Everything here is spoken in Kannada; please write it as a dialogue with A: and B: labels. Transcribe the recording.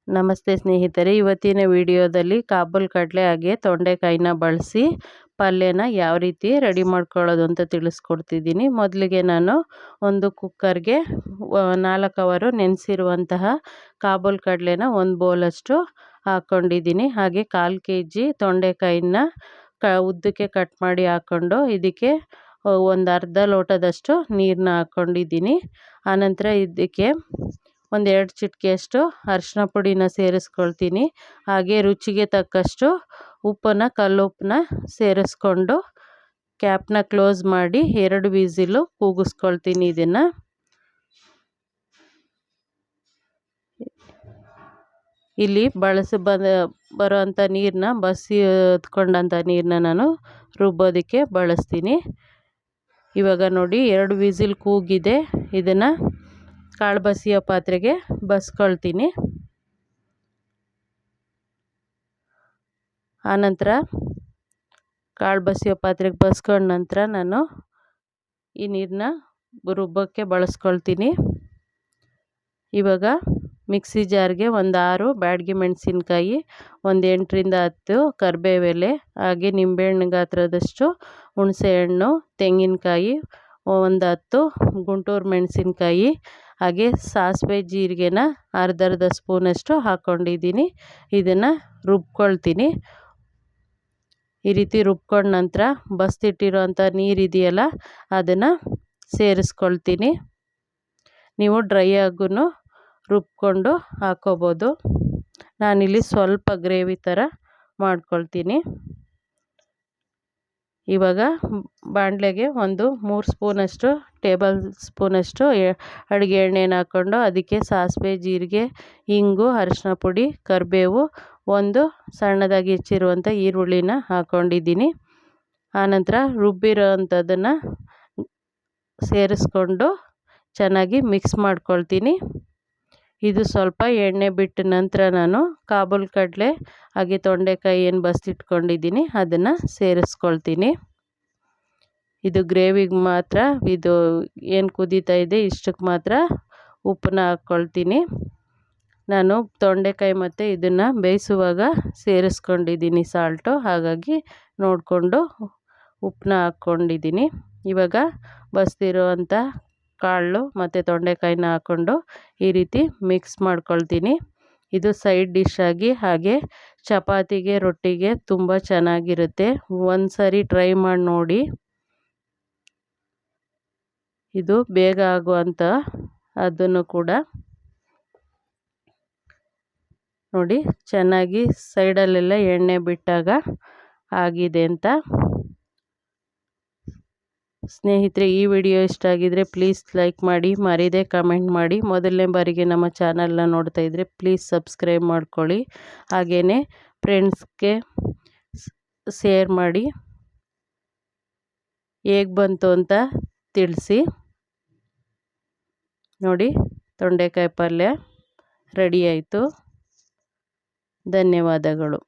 A: ನಮಸ್ತೆ ಸ್ನೇಹಿತರೆ, ಇವತ್ತಿನ ವಿಡಿಯೋದಲ್ಲಿ ಕಾಬೂಲ್ ಕಡಲೆ ಹಾಗೆ ತೊಂಡೆಕಾಯಿನ ಬಳಸಿ ಪಲ್ಯನ ಯಾವ ರೀತಿ ರೆಡಿ ಮಾಡ್ಕೊಳ್ಳೋದು ಅಂತ ತಿಳಿಸ್ಕೊಡ್ತಿದ್ದೀನಿ. ಮೊದಲಿಗೆ ನಾನು ಒಂದು ಕುಕ್ಕರ್ಗೆ 4 ಅವರು ನೆನೆಸಿರುವಂತಹ ಕಾಬೂಲ್ ಕಡಲೆನ ಒಂದು ಬೌಲಷ್ಟು ಹಾಕ್ಕೊಂಡಿದ್ದೀನಿ. ಹಾಗೆ 1/4 kg ತೊಂಡೆಕಾಯಿನ ಉದ್ದಕ್ಕೆ ಕಟ್ ಮಾಡಿ ಹಾಕ್ಕೊಂಡು ಇದಕ್ಕೆ ಒಂದು ಅರ್ಧ ಲೋಟದಷ್ಟು ನೀರನ್ನ ಹಾಕ್ಕೊಂಡಿದ್ದೀನಿ. ಆನಂತರ ಇದಕ್ಕೆ ಒಂದು 2 ಚಿಟಿಕೆಯಷ್ಟು ಅರಿಶಿನ ಪುಡಿನ ಸೇರಿಸ್ಕೊಳ್ತೀನಿ. ಹಾಗೆ ರುಚಿಗೆ ತಕ್ಕಷ್ಟು ಉಪ್ಪನ್ನ ಕಲ್ಲುಪ್ಪನ್ನ ಸೇರಿಸ್ಕೊಂಡು ಕ್ಯಾಪ್ನ ಕ್ಲೋಸ್ ಮಾಡಿ 2 ವಿಸಿಲು ಕೂಗಿಸ್ಕೊಳ್ತೀನಿ. ಇದನ್ನು ಇಲ್ಲಿ ಬರೋವಂಥ ನೀರನ್ನ ಹೊತ್ಕೊಂಡಂಥ ನೀರನ್ನ ನಾನು ರುಬ್ಬೋದಕ್ಕೆ ಬಳಸ್ತೀನಿ. ಇವಾಗ ನೋಡಿ 2 ವಿಸಿಲ್ ಕೂಗಿದೆ. ಇದನ್ನು ಕಾಳು ಬಸಿಯೋ ಪಾತ್ರೆಗೆ ಬಸ್ಕೊಳ್ತೀನಿ. ಆನಂತರ ಕಾಳು ಬಸಿಯೋ ಪಾತ್ರೆಗೆ ಬಸ್ಕೊಂಡ ನಂತರ ನಾನು ಈ ನೀರನ್ನ ರುಬ್ಬೋಕ್ಕೆ ಬಳಸ್ಕೊಳ್ತೀನಿ. ಇವಾಗ ಮಿಕ್ಸಿ ಜಾರ್ಗೆ ಒಂದು 6 ಬ್ಯಾಡಗಿ ಮೆಣಸಿನ್ಕಾಯಿ, ಒಂದು 8ರಿಂದ 10 ಕರಿಬೇವೆಲೆ, ಹಾಗೆ ನಿಂಬೆಹಣ್ಣು ಗಾತ್ರದಷ್ಟು ಹುಣಸೆಹಣ್ಣು, ತೆಂಗಿನಕಾಯಿ, ಒಂದು 10 ಗುಂಟೂರು ಮೆಣಸಿನ್ಕಾಯಿ, ಹಾಗೆ ಸಾಸಿವೆ ಜೀರಿಗೆನ ಅರ್ಧ ಸ್ಪೂನಷ್ಟು ಹಾಕ್ಕೊಂಡಿದ್ದೀನಿ. ಇದನ್ನು ರುಬ್ಕೊಳ್ತೀನಿ. ಈ ರೀತಿ ರುಬ್ಕೊಂಡ ನಂತರ ಬಸ್ತಿಟ್ಟಿರೋಂಥ ನೀರಿದೆಯಲ್ಲ ಅದನ್ನು ಸೇರಿಸ್ಕೊಳ್ತೀನಿ. ನೀವು ಡ್ರೈ ಆಗೂ ರುಬ್ಕೊಂಡು ಹಾಕ್ಕೋಬೋದು. ನಾನಿಲ್ಲಿ ಸ್ವಲ್ಪ ಗ್ರೇವಿ ಥರ ಮಾಡ್ಕೊಳ್ತೀನಿ. ಇವಾಗ ಬಾಣಲೆಗೆ ಒಂದು 3 ಸ್ಪೂನಷ್ಟು ಟೇಬಲ್ ಸ್ಪೂನಷ್ಟು ಅಡುಗೆ ಎಣ್ಣೆನ ಹಾಕ್ಕೊಂಡು ಅದಕ್ಕೆ ಸಾಸಿವೆ, ಜೀರಿಗೆ, ಇಂಗು, ಅರಿಶಿನ ಪುಡಿ, ಕರಿಬೇವು, ಒಂದು ಸಣ್ಣದಾಗಿ ಹೆಚ್ಚಿರುವಂಥ ಈರುಳ್ಳಿನ ಹಾಕ್ಕೊಂಡಿದ್ದೀನಿ. ಆನಂತರ ರುಬ್ಬಿರೋ ಅಂಥದ್ದನ್ನು ಸೇರಿಸ್ಕೊಂಡು ಚೆನ್ನಾಗಿ ಮಿಕ್ಸ್ ಮಾಡ್ಕೊಳ್ತೀನಿ. ಇದು ಸ್ವಲ್ಪ ಎಣ್ಣೆ ಬಿಟ್ಟ ನಂತರ ನಾನು ಕಾಬೂಲ್ ಕಡಲೆ ಹಾಗೆ ತೊಂಡೆಕಾಯಿ ಏನು ಬಸ್ತಿಟ್ಕೊಂಡಿದ್ದೀನಿ ಅದನ್ನು ಸೇರಿಸ್ಕೊಳ್ತೀನಿ. ಇದು ಗ್ರೇವಿಗೆ ಮಾತ್ರ, ಇದು ಏನು ಕುದೀತಾ ಇದೆ ಇಷ್ಟಕ್ಕೆ ಮಾತ್ರ ಉಪ್ಪನ್ನ ಹಾಕ್ಕೊಳ್ತೀನಿ. ನಾನು ತೊಂಡೆಕಾಯಿ ಮತ್ತು ಇದನ್ನು ಬೇಯಿಸುವಾಗ ಸೇರಿಸ್ಕೊಂಡಿದ್ದೀನಿ ಸಾಲ್ಟು, ಹಾಗಾಗಿ ನೋಡಿಕೊಂಡು ಉಪ್ಪನ್ನ ಹಾಕ್ಕೊಂಡಿದ್ದೀನಿ. ಇವಾಗ ಬಸ್ತಿರೋವಂಥ ಕಾಳು ಮತ್ತು ತೊಂಡೆಕಾಯಿನ ಹಾಕ್ಕೊಂಡು ಈ ರೀತಿ ಮಿಕ್ಸ್ ಮಾಡ್ಕೊಳ್ತೀನಿ. ಇದು ಸೈಡ್ ಡಿಶ್ ಆಗಿ ಹಾಗೆ ಚಪಾತಿಗೆ, ರೊಟ್ಟಿಗೆ ತುಂಬ ಚೆನ್ನಾಗಿರುತ್ತೆ. ಒಂದು ಸಾರಿ ಟ್ರೈ ಮಾಡಿ ನೋಡಿ. ಇದು ಬೇಗ ಆಗುವಂಥ ಅದನ್ನು ಕೂಡ ನೋಡಿ ಚೆನ್ನಾಗಿ ಸೈಡಲ್ಲೆಲ್ಲ ಎಣ್ಣೆ ಬಿಟ್ಟಾಗ ಆಗಿದೆ ಅಂತ. ಸ್ನೇಹಿತರೆ, ಈ ವಿಡಿಯೋ ಇಷ್ಟ ಆಗಿದರೆ ಪ್ಲೀಸ್ ಲೈಕ್ ಮಾಡಿ, ಮರೀದೆ ಕಮೆಂಟ್ ಮಾಡಿ. ಮೊದಲನೇ ಬಾರಿಗೆ ನಮ್ಮ ಚಾನಲ್ನ ನೋಡ್ತಾ ಇದ್ದರೆ ಪ್ಲೀಸ್ ಸಬ್ಸ್ಕ್ರೈಬ್ ಮಾಡ್ಕೊಳ್ಳಿ. ಹಾಗೆಯೇ ಫ್ರೆಂಡ್ಸ್ಗೆ ಶೇರ್ ಮಾಡಿ. ಹೇಗೆ ಬಂತು ಅಂತ ತಿಳಿಸಿ. ನೋಡಿ, ತೊಂಡೆಕಾಯಿ ಪಲ್ಯ ರೆಡಿ ಆಯಿತು. ಧನ್ಯವಾದಗಳು.